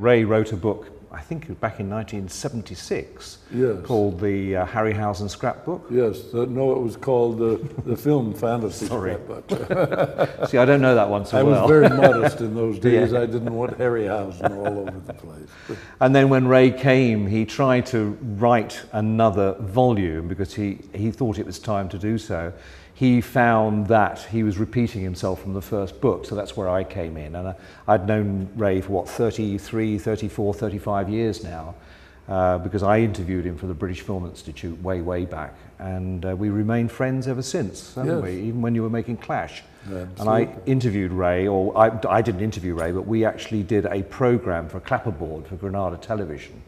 Ray wrote a book, I think it was back in 1976, yes, called the Harryhausen Scrapbook. Yes, no, it was called the Film Fantasy Scrapbook. See, I don't know that one so well. I was very modest in those days. Yeah. I didn't want Harryhausen all over the place. And then when Ray came, he tried to write another volume because he thought it was time to do so. He found that he was repeating himself from the first book, so that's where I came in. And I'd known Ray for, 33, 34, 35 years now, because I interviewed him for the British Film Institute way back. And we remained friends ever since, haven't we? Even when you were making Clash. Absolutely. And I interviewed Ray, or I didn't interview Ray, but we actually did a program for Clapperboard for Granada Television.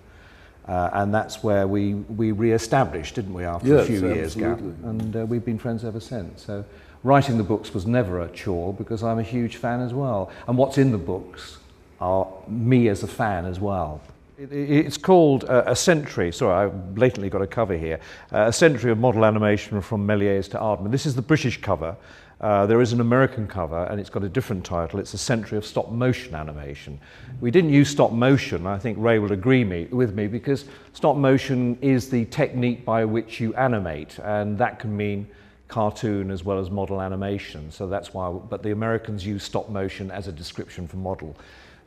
And that's where we re-established, didn't we, after a few years gap, and we've been friends ever since. So writing the books was never a chore because I'm a huge fan as well. And what's in the books are me as a fan as well. It's called A Century, sorry, I've blatantly got a cover here, A Century of Model Animation from Méliès to Aardman. This is the British cover. There is an American cover and it's got a different title. It's A Century of Stop Motion Animation. We didn't use stop motion, I think Ray will agree with me, because stop motion is the technique by which you animate, and that can mean cartoon as well as model animation. So that's why, but the Americans use stop motion as a description for model.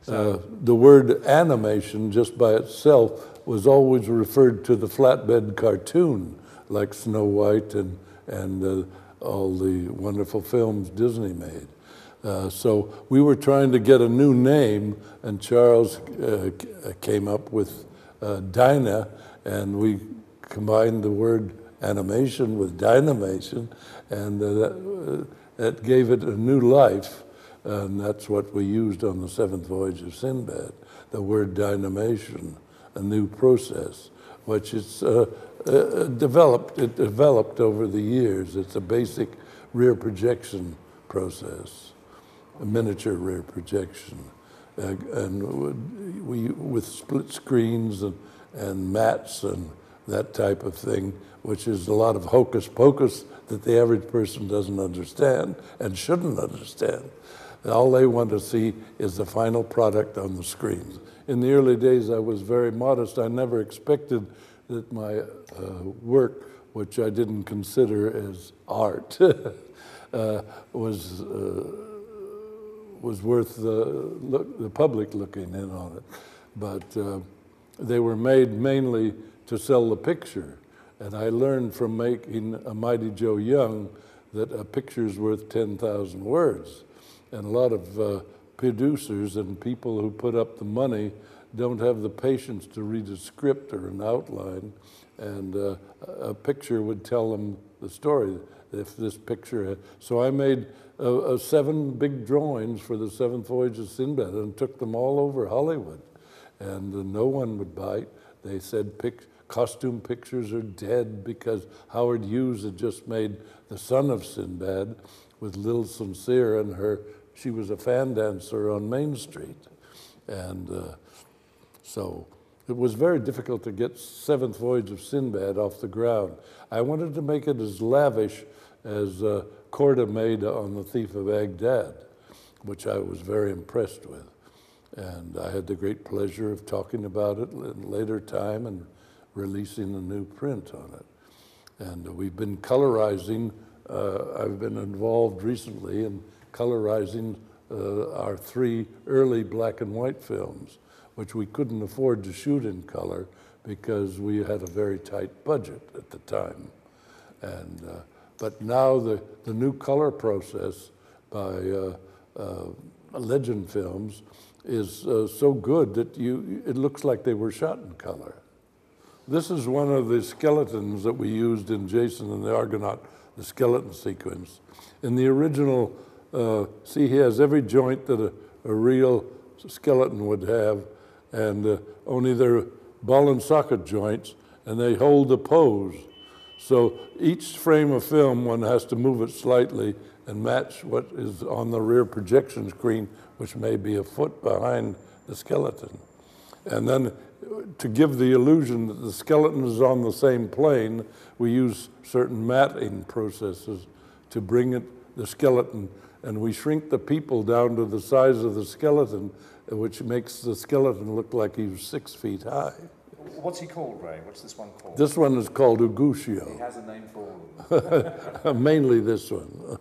So the word animation just by itself was always referred to the flatbed cartoon, like Snow White and all the wonderful films Disney made. So we were trying to get a new name, and Charles came up with Dyna, and we combined the word animation with dynamation, and that gave it a new life, and that's what we used on the Seventh Voyage of Sinbad, the word dynamation, a new process, which is it developed over the years. It's a basic rear projection process, a miniature rear projection, and with split screens and mats and that type of thing, which is a lot of hocus pocus that the average person doesn't understand and shouldn't understand. All they want to see is the final product on the screen. In the early days, I was very modest. I never expected that my work, which I didn't consider as art, was worth the public looking in on it. But they were made mainly to sell the picture. And I learned from making A Mighty Joe Young that a picture's worth 10,000 words. And a lot of producers and people who put up the money don't have the patience to read a script or an outline, and a picture would tell them the story if this picture had. So I made 7 big drawings for the Seventh Voyage of Sinbad and took them all over Hollywood, and no one would bite. They said costume pictures are dead because Howard Hughes had just made The Son of Sinbad with Lil Sincere and her. She was a fan dancer on Main Street, and so it was very difficult to get Seventh Voyage of Sinbad off the ground. I wanted to make it as lavish as Korda made on The Thief of Baghdad, which I was very impressed with. And I had the great pleasure of talking about it in later time and releasing a new print on it. And we've been colorizing, I've been involved recently in colorizing our 3 early black and white films, which we couldn't afford to shoot in color because we had a very tight budget at the time. And, but now the new color process by Legend Films is so good that it looks like they were shot in color. This is one of the skeletons that we used in Jason and the Argonaut, the skeleton sequence. In the original, see, he has every joint that a real skeleton would have, and only they're ball and socket joints, and they hold the pose. So each frame of film, one has to move it slightly and match what is on the rear projection screen, which may be a foot behind the skeleton. And then to give the illusion that the skeleton is on the same plane, we use certain matting processes to bring the skeleton and we shrink the people down to the size of the skeleton, which makes the skeleton look like he was 6 feet high. What's he called, Ray? What's this one called? This one is called Uguscio. He has a name for all of them. Mainly this one.